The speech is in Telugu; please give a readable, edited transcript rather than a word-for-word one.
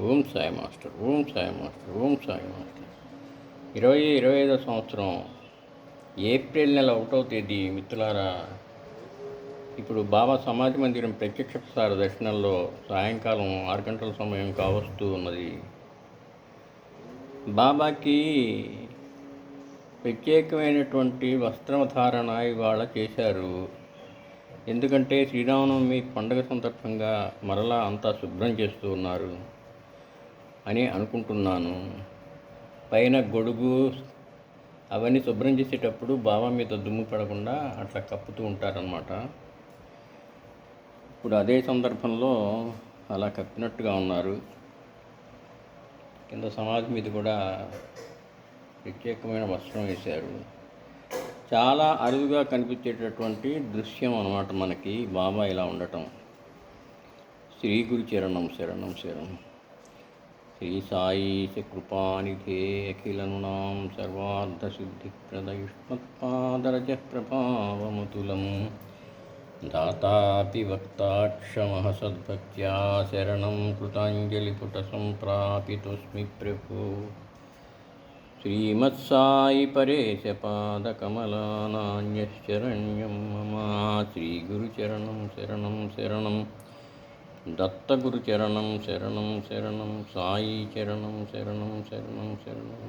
Om Sai master, Om Sai master, Om Sai master. 2025 సంవత్సరం ఏప్రిల్ నెల 1వ తేదీ మిత్రులారా, ఇప్పుడు బాబా సమాధి మందిరం ప్రత్యక్ష ప్రసార దర్శనంలో సాయంకాలం 6 గంటల సమయం కావస్తూ ఉన్నది. బాబాకి ప్రత్యేకమైనటువంటి వస్త్రధారణ ఇవాళ చేశారు. ఎందుకంటే శ్రీరామనవమి పండుగ సందర్భంగా మరలా అంతా శుభ్రం చేస్తూ ఉన్నారు అని అనుకుంటున్నాను. పైన గొడుగు అవన్నీ శుభ్రం చేసేటప్పుడు బాబా మీద దుమ్ము పడకుండా అట్లా కప్పుతూ ఉంటారనమాట. ఇప్పుడు అదే సందర్భంలో అలా కప్పినట్టుగా ఉన్నారు. కింద సమాధి మీద కూడా ప్రత్యేకమైన వస్త్రం వేశారు. చాలా అరుదుగా కనిపించేటటువంటి దృశ్యం అన్నమాట మనకి బాబా ఇలా ఉండటం. శ్రీ గురు చరణం శరణం శరణం. శ్రీ సాయి కృపానిధే అఖిలనునాం సర్వార్థసిద్ధిప్రదయుష్మత్పాదరజ ప్రభావముతులం దాతాపి వక్తాక్షమః సద్భక్త్యా శరణం కృతాంజలిపుట సంప్రాపితోస్మి ప్రభో. శ్రీమత్సాయి పరేశ పాదకమలానాన్యశరణ్యం మమ. శ్రీ గురుచరణం శరణం శరణం. దత్తగురు చరణం శరణం శరణం. సాయి చరణం శరణం శరణం శరణం.